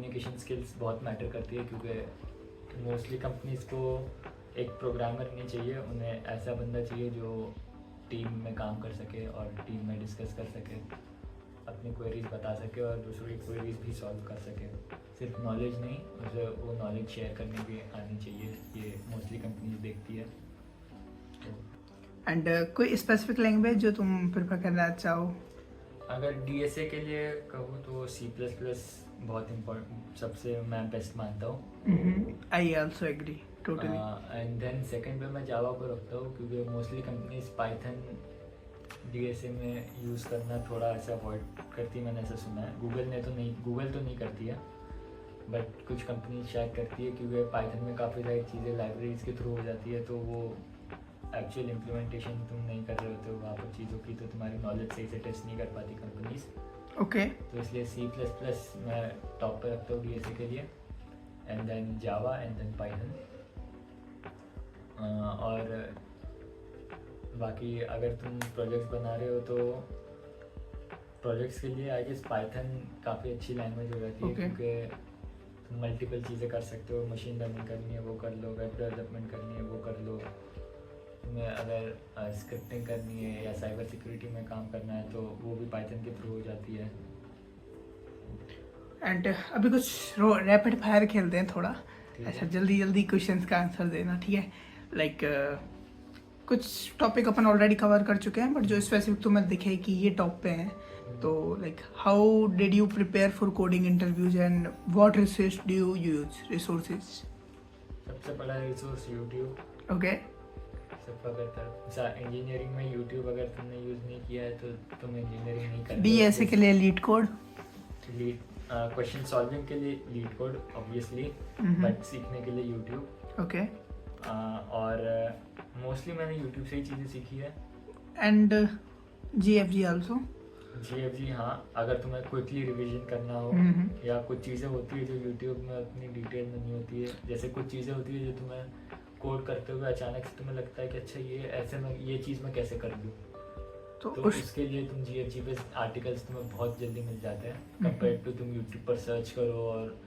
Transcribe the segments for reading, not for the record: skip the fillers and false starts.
Communication skills बहुत matter करती है, क्योंकि मोस्टली कंपनीज़ को एक प्रोग्रामर नहीं चाहिए, उन्हें ऐसा बंदा चाहिए जो टीम में काम कर सके और टीम में डिस्कस कर सके, अपनी क्वेरीज बता सके और दूसरों की क्वेरीज भी सॉल्व कर सके। सिर्फ नॉलेज नहीं, उसे वो नॉलेज शेयर करने भी आनी चाहिए, ये मोस्टली कंपनीज देखती है। एंड कोई स्पेसिफिक लैंग्वेज जो तुम प्रेफर करना चाहो? अगर डीएसए के लिए कहूँ तो C++ बहुत इम्पोर्टेंट, सबसे मैं बेस्ट मानता हूँ। I also agree totally. And then second पे मैं जावा को रखता हूँ, क्योंकि मोस्टली कंपनीज पाइथन डीएसए में यूज़ करना थोड़ा ऐसा अवॉइड करती है, मैंने ऐसा सुना है। गूगल तो नहीं करती है, बट कुछ कंपनीज शायद करती है, क्योंकि पाइथन में काफ़ी सारी चीज़ें लाइब्रेरीज के थ्रू हो जाती है, तो वो एक्चुअल इम्प्लीमेंटेशन तुम नहीं कर रहे होते हो वहाँ पर चीज़ों की, तो तुम्हारी नॉलेज सही से टेस्ट नहीं कर पाती कंपनीज। ओके। तो इसलिए C++ मैं टॉप पे रखता हूँ डीएसए के लिए, and then Java and then Python. और बाकी अगर तुम प्रोजेक्ट्स बना रहे हो तो प्रोजेक्ट्स के लिए आई गेस पाइथन काफ़ी अच्छी लैंग्वेज हो जाती है, क्योंकि तुम मल्टीपल चीज़ें कर सकते हो, मशीन लर्निंग करनी है वो कर लो, वेब डेवलपमेंट करनी है वो कर लो, तुम्हें अगर स्क्रिप्टिंग करनी है या साइबर सिक्योरिटी में काम करना है तो वो भी पाइथन के थ्रू हो जाती है। एंड अभी कुछ रैपिड फायर खेलते हैं थोड़ा, ऐसा जल्दी जल्दी क्वेश्चंस का आंसर देना, ठीक है? लाइक कुछ टॉपिक अपन ऑलरेडी कवर कर चुके हैं, बट जो स्पेसिफिक तुम्हें दिखे कि ये टॉप पे हैं, तो like how did you prepare for coding interviews and what resource do you use? Resources सबसे बड़ा रिसोर्स यूट्यूब। ओके। सबका करता है इंजीनियरिंग में यूट्यूब, अगर तुमने यूज़ नहीं किया है तो तुम इंजीनियरिंग नहीं कर। डीएसए के लिए लीड कोड, क्वेश्चन सॉल्विंग के लिए लीड कोड ऑब्वियसली, बट सीखने के लिए यूट्यूब। ओके। और मोस्टली मैंने यूट्यूब से ही चीज़ें सीखी है। And GFG also? जीएफजी हाँ, अगर तुम्हें क्विकली रिवीजन करना हो या कुछ चीज़ें होती है जो यूट्यूब में उतनी डिटेल में नहीं होती है, जैसे कुछ चीज़ें होती है जो तुम्हें कोड करते हुए अचानक से तुम्हें लगता है कि अच्छा ये ऐसे में ये चीज़ मैं कैसे कर दूँ, तो उसके लिए तुम जीएफजी पे आर्टिकल्स तुम्हें बहुत जल्दी मिल जाते हैं कंपेयर टू तुम यूट्यूब पर सर्च करो और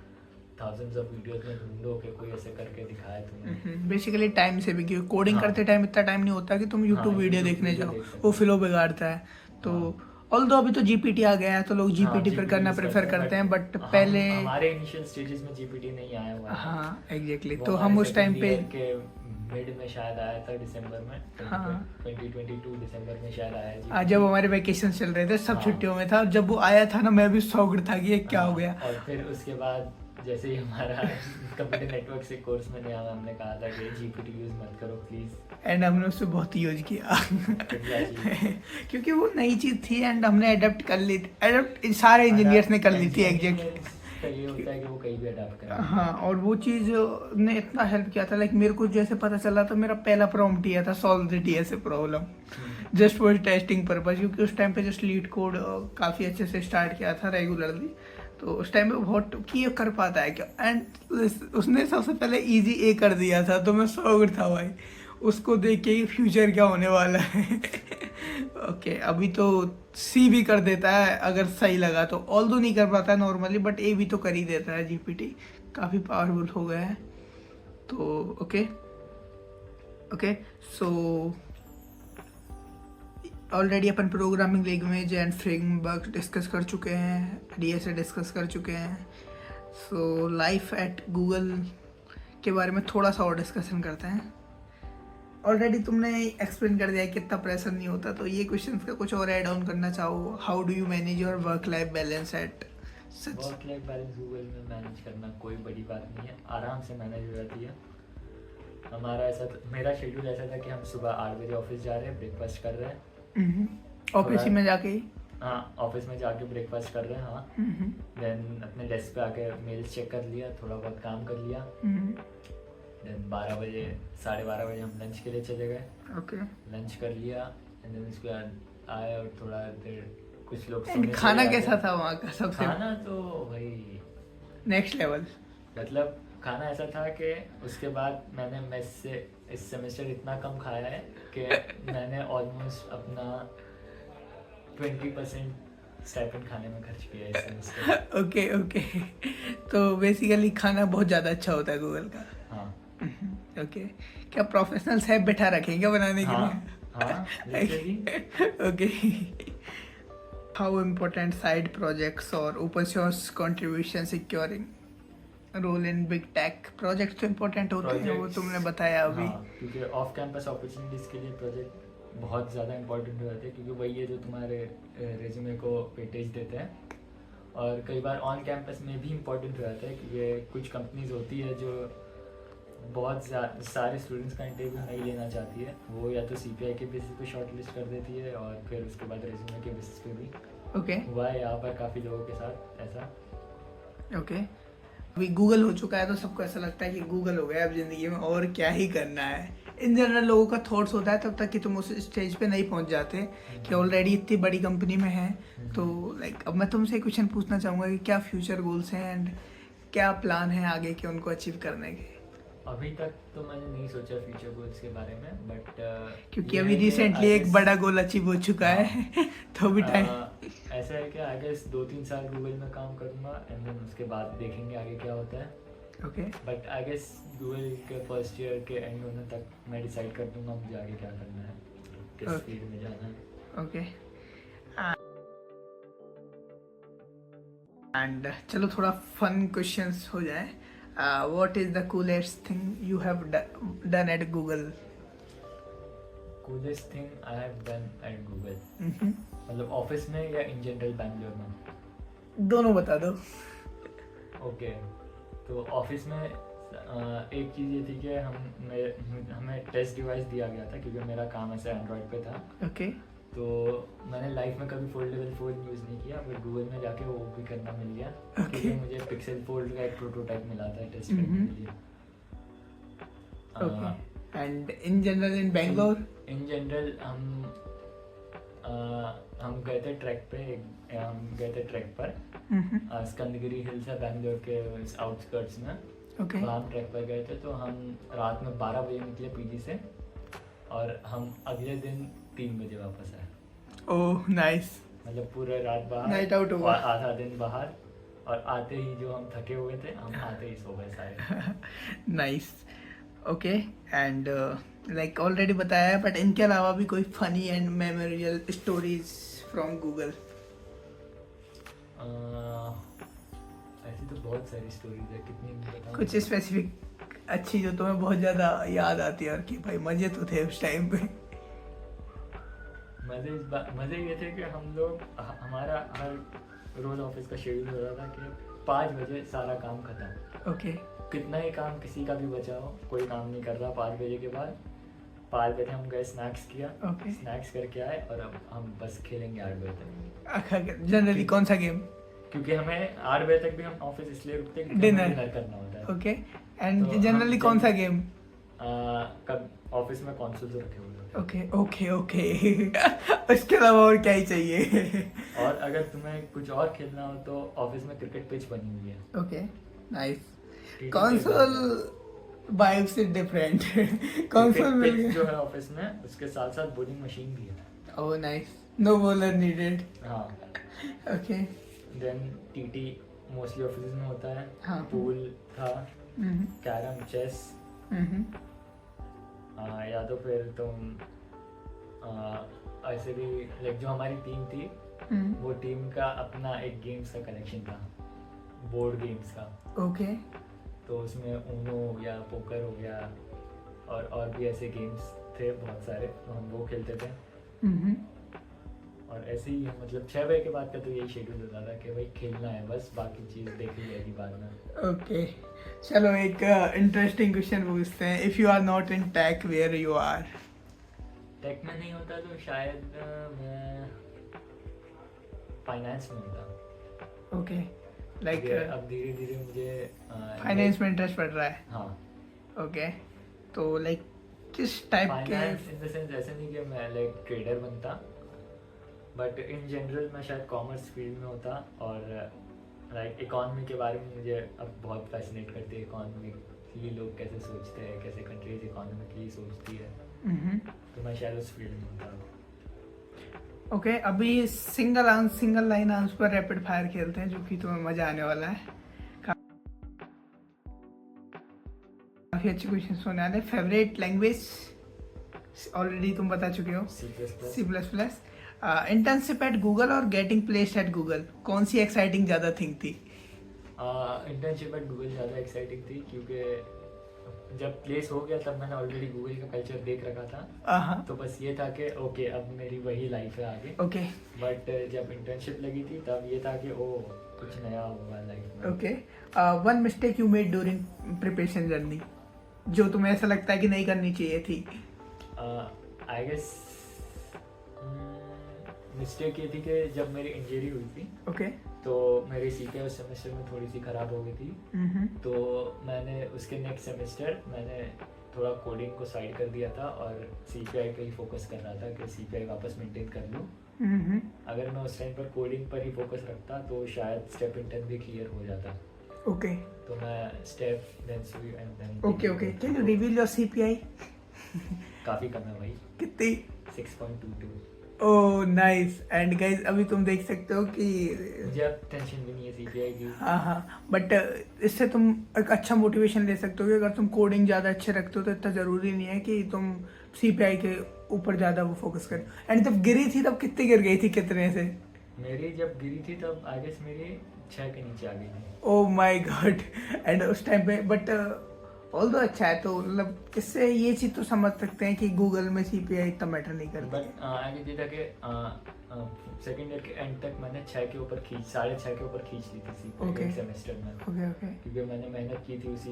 थाउजेंड्स ऑफ वीडियोस में ढूंढो कि कोई ऐसे करके दिखाए तुम्हें। बेसिकली टाइम से भी, क्योंकि कोडिंग करते टाइम इतना टाइम नहीं होता कि तुम यूट्यूब वीडियो देखने जाओ, वो फ्लो बिगाड़ता है। तो ऑल्दो अभी तो जीपीटी आ गया है तो लोग जीपीटी पर करना प्रेफर करते हैं, बट पहले हमारे इनिशियल स्टेजेस में जीपीटी नहीं आया हुआ है। हाँ एग्जैक्टली, तो हम उस टाइम पे मिड में शायद आया था, दिसंबर में। हाँ 2022 दिसंबर में शायद आया है, जब हमारे वेकेशन चल रहे थे, सब छुट्टियों में था, जब वो आया था ना मैं भी शॉक्ड था कि ये क्या हो गया। और फिर उसके बाद जैसे ही हमारा कंप्यूटर नेटवर्क से कोर्स में नया, हमने कहा था कि जीपीटी यूज मत करो प्लीज, एंड हमने उससे बहुत यूज किया क्योंकि वो नई चीज थी एंड हमने अडेप्ट कर ली, अडेप्ट सारे इंजीनियर्स ने कर ली थी एग्जैक्ट। ये होता है कि वो कहीं भी अडेप्ट करें। हाँ, और वो चीज़ ने इतना हेल्प किया था, लाइक मेरे को जैसे पता चला तो मेरा पहला प्रॉम्प्ट ये था, solve the DSA problem, just for testing purpose, क्योंकि उस टाइम पे जस्ट लीड कोड काफ़ी अच्छे से स्टार्ट किया था रेगुलरली, तो उस टाइम पे बहुत की कर पाता है क्या, एंड उसने सबसे पहले इजी ए कर दिया था, तो मैं शॉक्ड था भाई उसको देख के फ्यूचर क्या होने वाला है ओके, अभी तो सी भी कर देता है अगर सही लगा तो, ऑल्दो नहीं कर पाता नॉर्मली, बट ए भी तो कर ही देता है, जीपीटी काफ़ी पावरफुल हो गया है। तो okay so already upon programming language and framework discuss कर चुके हैं, डीएसए डिस्कस कर चुके हैं, सो लाइफ एट गूगल के बारे में थोड़ा सा और डिस्कशन करते हैं। ऑलरेडी तुमने एक्सप्लेन कर दिया कितना प्रेशर नहीं होता, तो ये क्वेश्चंस का कुछ और ऐड ऑन करना चाहो? How do you manage your work life balance at such? Work life balance Google में मैनेज करना कोई बड़ी बात नहीं है, आराम से मैनेज हो जाती है। हमारा मेरा शेड्यूल ऐसा था कि हम सुबह 8 बजे ऑफिस जा रहे हैं, ब्रेकफास्ट कर रहे हैं ऑफिस में जाके ही, हाँ ऑफिस में जाके ब्रेकफास्ट कर रहे हैं, हाँ देन अपने डेस्क पे आके मेल्स चेक कर लिया, थोड़ा बहुत काम कर लिया, देन 12 बजे 12:30 बजे हम लंच के लिए चले गए, ओके लंच कर लिया, एंड देन उसके बाद आए और थोड़ा देर कुछ लोग खाना कैसा था वहाँ का? सबसे खाना तो भाई नेक्स्ट लेवल, मतलब खाना ऐसा था कि उसके बाद मैंने मेस से इस सेमेस्टर इतना कम खाया है कि मैंने ऑलमोस्ट अपना 20% स्टाइपेंड खाने में खर्च किया है इस सेमेस्टर। ओके ओके, तो बेसिकली खाना बहुत ज़्यादा अच्छा होता है गूगल का। हाँ ओके, क्या प्रोफेशनल्स है बैठा रखेंगे क्या बनाने के हाँ लिए? हाँ literally. Okay, how important side projects और open source contribution securing role in big tech projects तो इम्पोर्टेंट होते हैं, वो Projects, तुमने बताया अभी। हाँ, क्योंकि ऑफ कैंपस अपॉर्चुनिटीज़ के लिए प्रोजेक्ट बहुत ज़्यादा इंपॉर्टेंट हो जाते हैं, क्योंकि वही है जो तुम्हारे रेज्यूमे को वेटेज देते हैं। और कई बार ऑन कैंपस में भी इम्पोर्टेंट हो जाता है, क्योंकि कुछ कंपनीज होती है जो बहुत सारे स्टूडेंट्स का इंटरव्यू नहीं लेना चाहती है। वो या तो CPI के बेसिस पे शॉर्ट लिस्ट कर देती है, और फिर उसके बाद रेज्यूमे के बेसिस पे भी ओके हुआ है यहाँ पर काफ़ी लोगों के साथ ऐसा। ओके, अभी गूगल हो चुका है तो सबको ऐसा लगता है कि गूगल हो गया, अब जिंदगी में और क्या ही करना है। इन जनरल लोगों का थॉट्स होता है तब तक कि तुम उस स्टेज पे नहीं पहुंच जाते कि ऑलरेडी इतनी बड़ी कंपनी में है। तो लाइक अब मैं तुमसे क्वेश्चन पूछना चाहूँगा कि क्या फ्यूचर गोल्स हैं एंड क्या प्लान है आगे के उनको अचीव करने के? अभी तक तो मैंने नहीं सोचा फ्यूचर गोल्स के बारे में, बट क्योंकि अभी रिसेंटली एक बड़ा गोल अचीव हो चुका है तो भी टाइम ऐसा है कि आई गेस 2-3 साल गूगल में काम करूंगा, एंड देन उसके बाद देखेंगे आगे क्या होता है। Okay but I guess Google के फर्स्ट ईयर के एंड होने तक मैं डिसाइड कर दूंगा मुझे आगे क्या करना है, किस Okay. फील्ड में जाना है। ओके एंड चलो थोड़ा फन क्वेश्चंस हो जाए। What is the coolest thing you have done at Google? Coolest thing I have done at Google, मतलब ऑफिस में या इन जनरल बैंगलोर में? दोनों बता दो। ओके, तो ऑफिस में एक चीज़ ये थी कि हमें टेस्ट डिवाइस दिया गया था, क्योंकि मेरा काम ऐसे एंड्रॉयड पे था। ओके तो मैंने लाइफ में कभी फोल्डेबल फ़ोन यूज़ नहीं किया, बट गूगल में जाके वो भी करना मिल गया, क्योंकि मुझे पिक्सेल फोल्ड का एक प्रोटोटाइप मिला था टेस्ट करने के लिए। Okay, and in general in Bangalore? In general हम गए थे ट्रैक पे, हम गए थे ट्रैक पर। स्कंदगिरी हिल्स है बैंगलोर के आउटस्कर्ट्स में। ओके वहाँ हम ट्रैक पर गए थे, तो हम रात में 12 बजे निकले पीजी से, और हम अगले दिन 3 बजे वापस आए। ओह नाइस, मतलब पूरा रात बाहर, नाइट आउट हुआ। और आधा दिन बाहर, और आते ही जो हम थके हुए थे, हम आते ही सो गए सारे। Nice okay, and like already बताया है, बट इनके अलावा भी कोई funny and memorial stories from Google? ऐसी तो बहुत सारी स्टोरीज है, कितनी बताऊं? कुछ स्पेसिफिक अच्छी जो तुम्हें बहुत ज़्यादा याद आती है और कि भाई मज़े तो थे उस टाइम पे? मज़े ये थे कि हम लोग हमारा हर रोज ऑफिस का शेड्यूल हो रहा था कि 5 बजे सारा काम खत्म। ओके कितना ही काम किसी का भी बचा हो, कोई काम नहीं कर रहा 5 बजे के बाद। 5 बजे हम गए, स्नैक्स किया, ओके, स्नैक्स करके आए, और अब हम बस खेलेंगे 8 बजे तक। जनरली कौन सा गेम? क्योंकि हमें 8 बजे तक भी हम ऑफिस इसलिए रुकते हैं क्योंकि Dinner. हमें डिनर करना होता है। ओके, एंड तो जनरली हम कौन सा गेम? कब ऑफिस में कॉन्सोल रखे हुए होते हैं। ओके ओके ओके उसके अलावा और क्या ही चाहिए? और अगर तुम्हें कुछ और खेलना हो तो ऑफिस में क्रिकेट पिच बनी हुई है। Okay nice, TT console vibe से डिफरेंट कंसोल मिल पिच जो गया। है ऑफिस में, उसके साथ साथ बॉलिंग मशीन भी है। Oh nice, no bowler needed. हाँ, okay then TT mostly office में होता है। हाँ। पूल था, कैरम, चेस, या तो फिर तुम ऐसे भी, लाइक जो हमारी टीम थी, वो टीम का अपना एक गेम्स का कलेक्शन था, बोर्ड गेम्स का। ओके तो उसमें ऊनो हो गया, पोकर हो गया, और भी ऐसे गेम्स थे बहुत सारे, तो हम वो खेलते थे। और ऐसे ही मतलब 6 बजे के बाद का तो यही शेड्यूल होता था कि भाई खेलना है बस, बाकी चीज़ देख ली जाएगी बाद में। ओके, चलो एक इंटरेस्टिंग क्वेश्चन पूछते हैं। If you are not in tech, where you are? Tech में नहीं होता तो शायद मैं फाइनेंस में होता। ओके, लाइक अब धीरे धीरे मुझे फाइनेंस में इंटरेस्ट पड़ रहा है। हाँ, ओके, तो लाइक किस टाइप के? फाइनेंस इन द सेंस ऐसे नहीं कि मैं लाइक ट्रेडर बनता, बट इन जनरल मैं शायद कॉमर्स फील्ड में होता। और लाइक इकॉनमी के बारे में मुझे अब बहुत फैसिनेट करती है, इकॉनमिकली लोग कैसे सोचते हैं, कैसे कंट्रीज इकॉनमिकली सोचती है, तो मैं शायद उस फील्ड में होता। ओके, अभी सिंगल लाइन आंसर पर रैपिड फायर खेलते हैं, जो कि तुम्हें मजा आने वाला है। काफी अच्छे क्वेश्चन होने वाले। फेवरेट लैंग्वेज ऑलरेडी तुम बता चुके हो, C++। इंटर्नशिप एट गूगल और गेटिंग प्लेस्ड एट गूगल, कौन सी एक्साइटिंग ज्यादा थिंग थी? इंटर्नशिप एट गूगल ज़्यादा एक्साइटिंग थी, क्योंकि जब प्लेस हो गया तब मैंने ऑलरेडी गूगल का कल्चर देख रखा था। तो बस ये था कि ओके अब मेरी वही लाइफ है आगे। ओके बट जब इंटर्नशिप लगी थी तब ये था कि ओ कुछ नया होगा लाइफ में। Okay, one mistake you made during preparation journey, जो तुम्हें ऐसा लगता है कि नहीं करनी चाहिए थी? आई गेस मिस्टेक ये थी कि जब मेरी इंजरी हुई थी ओके तो मेरी सीपीआई उस सेमेस्टर में थोड़ी सी ख़राब हो गई थी। तो मैंने उसके नेक्स्ट सेमेस्टर मैंने थोड़ा कोडिंग को साइड कर दिया था और सीपीआई पे ही फोकस कर रहा था कि सीपीआई वापस मेंटेन कर लूँ। अगर मैं उस टाइम पर कोडिंग पर ही फोकस रखता तो शायद स्टेप इंटर्न भी क्लियर हो जाता। ओके तो मैं स्टेप देन सुई and then okay, can you reveal your CPI? काफ़ी कम है भाई, कितनी? 6.22। Oh nice. एंड गाइस अभी तुम देख सकते हो कि मुझे अब टेंशन भी नहीं है सीपीआई की। हाँ, बट इससे तुम एक अच्छा मोटिवेशन ले सकते हो कि अगर तुम कोडिंग ज़्यादा अच्छे रखते हो तो इतना ज़रूरी नहीं है कि तुम सीपीआई के ऊपर ज़्यादा वो फोकस करो। एंड जब गिरी थी तब कितनी गिर गई थी, कितने से? मेरी जब गिरी थी तब आई गेस मेरी 6 के नीचे आ गई थी। Oh my God. एंड उस टाइम पे बट ऑल्दो अच्छा है, तो मतलब इससे ये चीज़ तो समझ सकते हैं कि गूगल में सीपीआई इतना मैटर नहीं करता। बट आगे ये था कि सेकेंड ईयर के एंड तक मैंने 6 के ऊपर 6.5 के ऊपर खींच ली थी सीपीआई एक सेमेस्टर में। ओके ओके, क्योंकि मैंने मेहनत की थी उस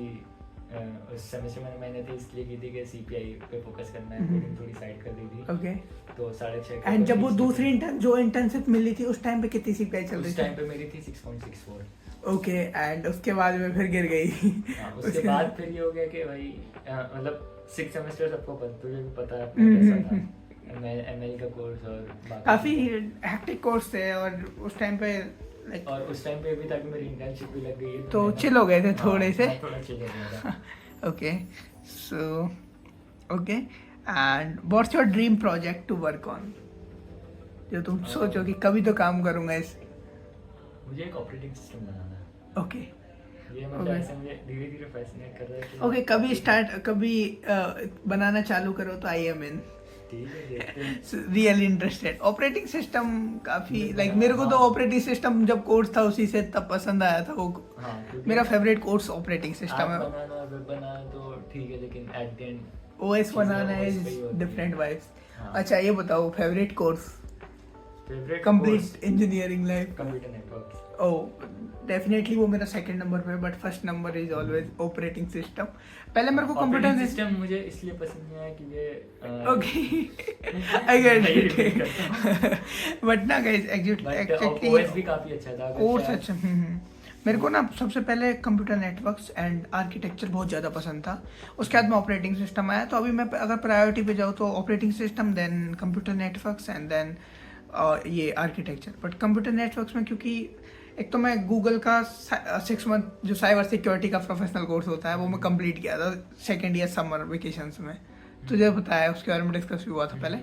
सेमेस्टर मैंने मेहनत इसलिए की थी कि सीपीआई पे फोकस करना है, कोडिंग थोड़ी साइड कर दी थी। ओके, तो 6.5। एंड जब वो दूसरी इंटर्नशिप मिली थी उस टाइम पे कितनी सीपीआई चल रही थी? उस टाइम पे मेरी थी 6.64। ओके, एंड उसके बाद में फिर गिर गई। उसके बाद फिर ये हो गया कि भाई मतलब 6 सेमेस्टर सबको तुझे भी पता है अपना कैसा था, मैं एमएल का कोर्स और काफी हेक्टिक कोर्स थे और उस टाइम पे और उस टाइम पे भी था कि मेरी इंटर्नशिप भी लग गई है तो चिल हो गए थे थोड़े से। थोड़ा चिल हो गया था। Okay, so okay, and what's your dream project to work on, जो तुम सोचो कि कभी तो काम करूंगा इस? मुझे एक ऑपरेटिंग सिस्टम बनाना है। ओके, ये मतलब ऐसे मुझे धीरे-धीरे फैसिनेट कर रहा है कि ओके, कभी बनाना चालू करो तो I am in really interested. Operating system काफी लाइक मेरे को तो ऑपरेटिंग सिस्टम जब कोर्स था उसी से तब पसंद आया था वो। मेरा फेवरेट कोर्स ऑपरेटिंग सिस्टम है। बनाना वेब बनाना तो ठीक है, लेकिन at the end OS banana is different vibes. अच्छा ये बताओ favourite course? Favourite complete engineering life? Computer networks. Oh definitely वो मेरा सेकंड नंबर पे, but first number is always operating system. पहले मेरे को कंप्यूटर सिस्टम मुझे इसलिए पसंद नहीं आया कि ये okay I get it, but ना गाइस एक्चुअली ओएस भी काफी अच्छा था कोर्स अच्छा। मेरे को ना सबसे पहले कंप्यूटर नेटवर्क्स एंड आर्किटेक्चर बहुत ज़्यादा पसंद था, उसके बाद में ऑपरेटिंग सिस्टम आया। तो अभी मैं अगर प्रायोरिटी पे जाऊँ तो operating system, then computer networks and then ये आर्किटेक्चर। बट कंप्यूटर नेटवर्क्स में क्योंकि एक तो मैं गूगल का 6 मंथ जो साइबर सिक्योरिटी का प्रोफेशनल कोर्स होता है वो मैं कंप्लीट किया था सेकेंड ईयर समर वेकेशंस में, तुझे बताया उसके बारे में डिस्कस भी हुआ था पहले।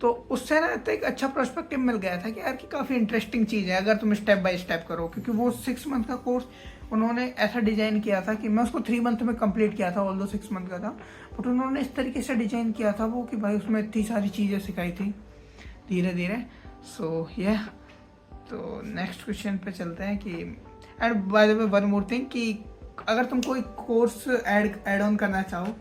तो उससे ना तो एक अच्छा पर्सपेक्टिव मिल गया था कि यार कि काफ़ी इंटरेस्टिंग चीज़ है अगर तुम स्टेप बाय स्टेप करो, क्योंकि वो 6 मंथ का कोर्स उन्होंने ऐसा डिज़ाइन किया था कि मैं उसको 3 मंथ में कंप्लीट किया था, ऑल्दो 6 मंथ का था, बट उन्होंने इस तरीके से डिज़ाइन किया था वो कि भाई उसमें इतनी सारी चीज़ें सिखाई थी धीरे धीरे। सो ये तो नेक्स्ट क्वेश्चन पे चलते हैं कि and by the way one more thing कि अगर तुम कोई कोर्स ऐड ऑन करना चाहो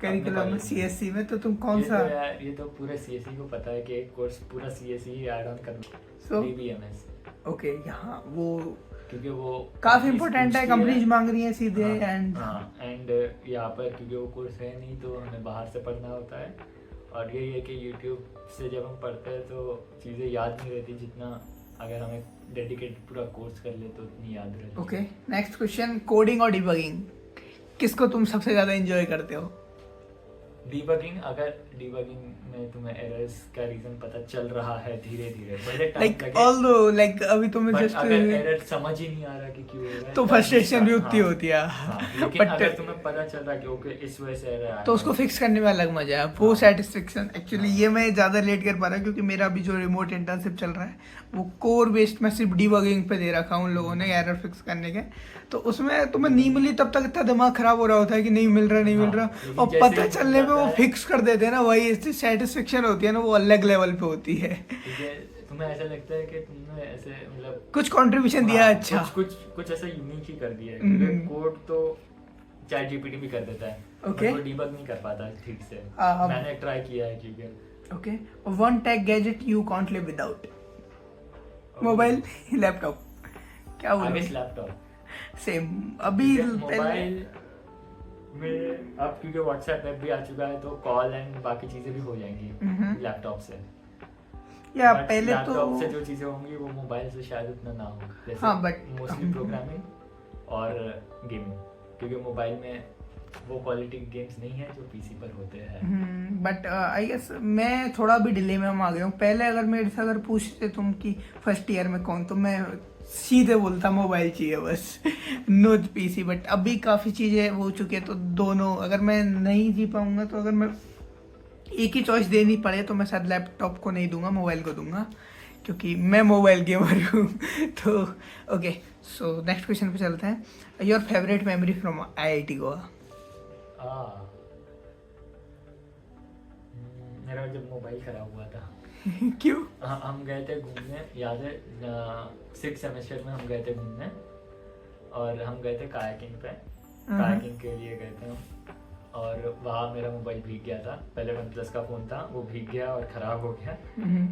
करिकुलम में सीएससी में तो तुम कौन सा? ये तो पूरे सीएससी को पता है कि एक कोर्स पूरा सीएससी ऐड ऑन करना, सो बीबीएमएस। ओके, यहाँ वो क्योंकि वो काफी इंपॉर्टेंट है, कंपनीज मांग रही है सीधे। एंड यहाँ पर क्योंकि वो कोर्स है नहीं तो हमें बाहर से पढ़ना होता है, और यही है कि यूट्यूब से जब हम पढ़ते हैं तो चीज़ें याद नहीं रहती जितना अगर हमें डेडिकेटेड पूरा कोर्स कर ले तो उतनी याद रहती। ओके, नेक्स्ट क्वेश्चन, कोडिंग और डिबगिंग किसको तुम सबसे ज़्यादा एंजॉय करते हो? डीबगिंग, अगर डीबगिंग में तुम्हें एरर्स का रीजन पता चल रहा है धीरे धीरे, भले टाइम लाइक लगे, ऑल्दो लाइक अभी तो मैं बट जस्ट अगर एरर समझ ही नहीं आ रहा कि क्यों हो रहा है तो तब फ्रस्ट्रेशन भी उसका- उतनी होती है। हाँ, लेकिन But- अगर तुम्हें पता चल रहा है कि ओके इस वजह से एरर आया तो उसको फिक्स करने में अलग मजा है, वो हाँ। सेटिस्फेक्शन। एक्चुअली हाँ। ये मैं ज़्यादा लेट कर पा रहा हूँ क्योंकि मेरा अभी जो रिमोट इंटर्नशिप चल रहा है वो कोर बेस्ड, मैं सिर्फ डीबगिंग पे दे रखा हूँ उन लोगों ने एरर फिक्स करने के। तो उसमें तुम्हें नहीं मिली तब तक इतना दिमाग खराब हो रहा होता है कि नहीं मिल रहा नहीं मिल हाँ, रहा, लेकिन और जैसे पता ही चलने पे मिल वो जाता है- फिक्स कर देते हैं ना, वही इससे सेटिस्फेक्शन होती है ना, वो अलग लेवल पे होती है। ठीक है, तुम्हें ऐसा लगता है कि तुमने ऐसे मतलब कुछ कंट्रीब्यूशन दिया हाँ, अच्छा। कुछ ऐसा यूनिक ही कर दिया है, हम्म। क्योंकि कोड तो चैट जीपीटी भी कर देता है, Okay. but वो डीबग नहीं कर पाता ठीक से। हाँ। मैंने ट्राई किया है क्योंकि okay, one tech gadget you can't live without. Mobile, laptop, क्या आगे बोलोगे? लैपटॉप। सेम अभी मोबाइल में अब क्योंकि व्हाट्सएप ऐप भी आ चुका है तो कॉल एंड बाकी चीजें भी हो जाएंगी लैपटॉप से। या But पहले तो लैपटॉप से जो चीजें होंगी वो मोबाइल से शायद उतना ना हो, जैसे हाँ, but- मोस्टली प्रोग्रामिंग और गेमिंग, क्योंकि मोबाइल में वो क्वालिटी गेम्स नहीं है जो पीसी पर होते हैं। बट आई गेस मैं थोड़ा भी डिले में आ गया हूँ। पहले अगर मेरे से अगर पूछते तुम कि फर्स्ट ईयर में कौन, तो मैं सीधे बोलता मोबाइल चाहिए बस, नो पीसी। बट अभी काफ़ी चीज़ें हो चुकी है तो दोनों, अगर मैं नहीं जी पाऊंगा तो अगर मैं एक ही चॉइस देनी पड़े तो मैं शायद लैपटॉप को नहीं दूंगा, मोबाइल को दूंगा, क्योंकि मैं मोबाइल गेमर हूँ। तो ओके, सो नेक्स्ट क्वेश्चन पे चलते हैं। Your favourite memory from IIT Goa? मेरा जब मोबाइल खराब हुआ था क्यों? हम गए थे घूमने, याद है 6th सेमेस्टर में हम गए थे घूमने, और हम गए थे कायाकिंग पे, कायाकिंग के लिए गए थे हम, और वहाँ मेरा मोबाइल भीग गया था। पहले OnePlus का फ़ोन था, वो भीग गया और ख़राब हो गया,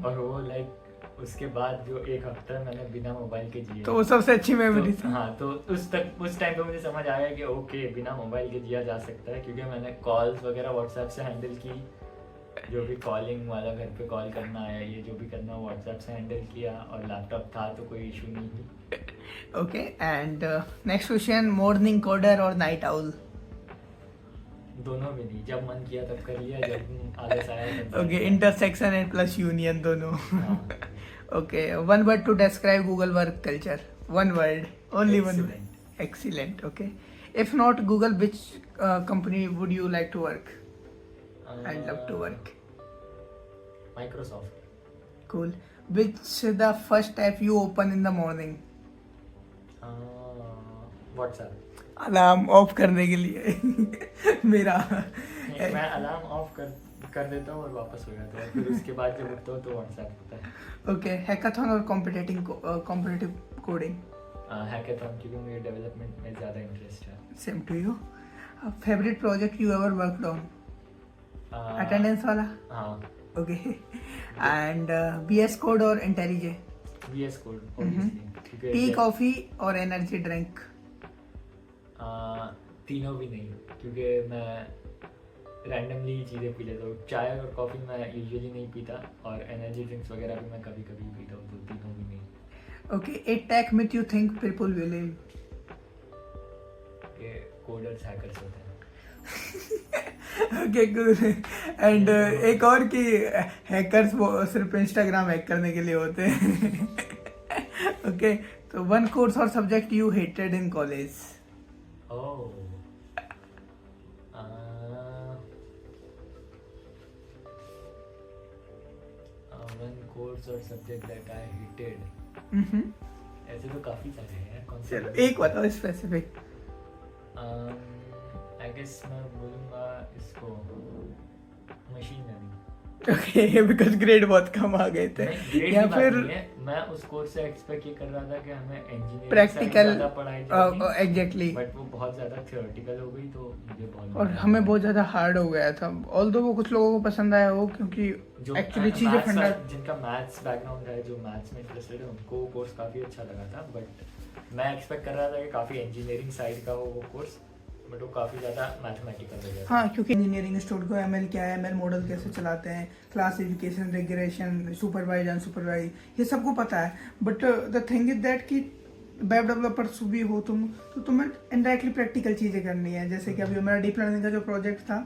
और वो लाइक उसके बाद जो एक हफ्ता मैंने बिना मोबाइल के जिए। तो वो सबसे अच्छी मेमोरी तो, थी। हाँ, तो उस टाइम पे मुझे समझ आया कि ओके बिना मोबाइल के जिया जा सकता है, क्योंकि मैंने कॉल्स वगैरह व्हाट्सएप से हैंडल की, जो भी कॉलिंग वाला घर पे कॉल करना है, ये जो भी करना व्हाट्सएप से हैंडल किया, और लैपटॉप था तो कोई इशू नहीं हुई। Okay, and next question, morning coder और नाइट आउल? दोनों भी नहीं, जब मन किया तब कर लिया, जब आलस आया तब कर ओके, लिया। इंटरसेक्शन एंड प्लस यूनियन दोनों। हाँ। Okay, one word to describe Google work culture? One word, only one. Excellent. Excellent. Okay, if not Google, which company would you like to work and love to work? Microsoft. Cool. Which the first app you open in the morning? WhatsApp. Alarm off करने के लिए। मेरा मैं alarm off कर देता हूँ और वापस हो जाता है, फिर उसके बाद जब उठता हूँ तो व्हाट्सएप होता है। ओके, हैकाथॉन और कॉम्पिटिटिव कोडिंग? हैकाथॉन, क्योंकि मुझे डेवलपमेंट में ज़्यादा इंटरेस्ट है। Same to you. Favourite project you ever worked on? Attendance वाला? हाँ, ओके, एंड BS कोड और IntelliJ? VS code obviously, tea, coffee और एनर्जी ड्रिंक? तीनों भी नहीं, क्योंकि मैं रैंडमली चीज़ें पी लेता हूँ। चाय और कॉफ़ी मैं यूजुअली नहीं पीता, और एनर्जी ड्रिंक्स वगैरह भी मैं कभी कभी पीता हूँ, तो तीनों भी नहीं। Okay, a tech myth you think people believe? ये कोडर्स हैकर्स होते हैं। Okay, good. एंड एक और कि हैकर्स वो सिर्फ इंस्टाग्राम हैक करने के लिए होते हैं। ओके, तो वन कोर्स और subject you hated in college? Oh, one course और सब्जेक्ट दैट आई हेटेड, ऐसे तो काफ़ी सारे हैं। कौन सा? चलो एक बताओ स्पेसिफिक। आई गेस मैं बोलूँगा इसको, machine learning. Okay, because grade बहुत कम आ गए थे, या फिर मैं उस कोर्स से एक्सपेक्ट ये कर रहा था कि हमें इंजीनियरिंग प्रैक्टिकल? पढ़ाई एग्जैक्टली, बट वो बहुत ज़्यादा थियोरेटिकल हो गई, तो मुझे बहुत और हमें बहुत ज़्यादा हार्ड हो गया था। ऑल्दो वो कुछ लोगों को पसंद आया हो, क्योंकि जो एक्चुअली चीज़ें फंडा, जिनका मैथ्स बैकग्राउंड है, जो मैथ्स में इंटरेस्टेड है, उनको वो कोर्स काफ़ी अच्छा लगा था। बट मैं एक्सपेक्ट कर रहा था कि काफ़ी इंजीनियरिंग साइड का हो वो कोर्स, बट वो काफ़ी ज़्यादा मैथमेटिकल हो गया। हाँ, क्योंकि इंजीनियरिंग स्टूडेंट को ML क्या है, ML मॉडल कैसे चलाते हैं, क्लासिफिकेशन, रिग्रेशन, सुपरवाइज अनसुपरवाइज, ये सबको पता है। But the thing is that कि वेब डेवलपर्स भी हो तुम, तो तुम्हें इनडायरेक्टली प्रैक्टिकल चीज़ें करनी है। जैसे कि अभी मेरा डीप लर्निंग का जो प्रोजेक्ट था,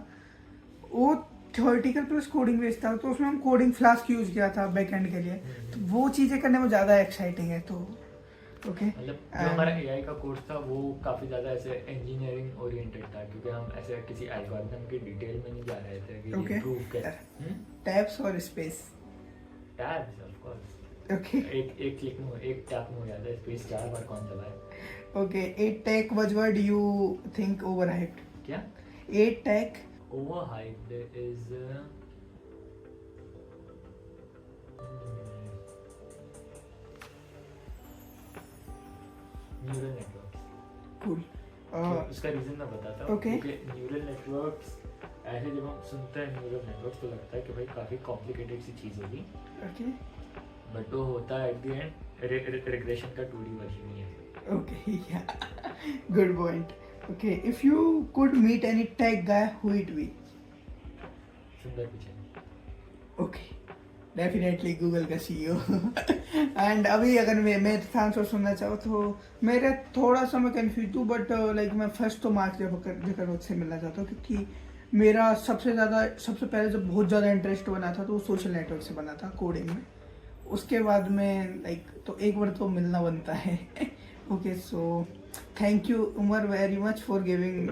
वो थ्योरेटिकल प्लस कोडिंग बेस्ड था, तो उसमें हम कोडिंग फ्लास्क यूज किया था बैकएंड के लिए, तो वो चीज़ें करने में ज़्यादा एक्साइटिंग है। तो ओके, मतलब जो हमारा एआई का कोर्स था वो काफ़ी ज़्यादा ऐसे इंजीनियरिंग ओरिएंटेड था, क्योंकि हम ऐसे किसी एल्गोरिथम की डिटेल में नहीं जा रहे थे कि Okay. ये प्रूव कैसे। टैब्स और space. Tabs of course, okay एक क्लिक में एक टैप में हो जाता है, स्पेस 4 बार कौन दबाए। Okay, a tech buzzword you think overhyped? क्या a tech overhyped is neural network. Cool. उसका रीजन मैं बताता हूँ। Okay. क्योंकि न्यूरल नेटवर्क्स ऐसे जब हम सुनते हैं न्यूरल नेटवर्क्स तो लगता है कि भाई काफ़ी कॉम्प्लिकेटेड सी चीज़ होगी, ओके बट वो होता है एट द एंड रिग्रेशन का 2D वर्जन ही है। Okay, yeah good point. Okay, if you could meet any tech guy, who it be? Sundar Pichai. Okay, definitely Google का सीईओ। एंड अभी अगर मैं मेरे आंसर सुनना चाहो तो मेरे थोड़ा सा मैं कंफ्यूज हूँ, बट लाइक मैं फर्स्ट तो मार्क जकरबर्ग से मिलना चाहता हूँ, क्योंकि मेरा सबसे पहले जब बहुत ज़्यादा इंटरेस्ट बना था तो वो सोशल नेटवर्क से बना था, कोडिंग में। उसके बाद में लाइक तो एक बार तो मिलना बनता है। Okay, so thank you Umar very much for giving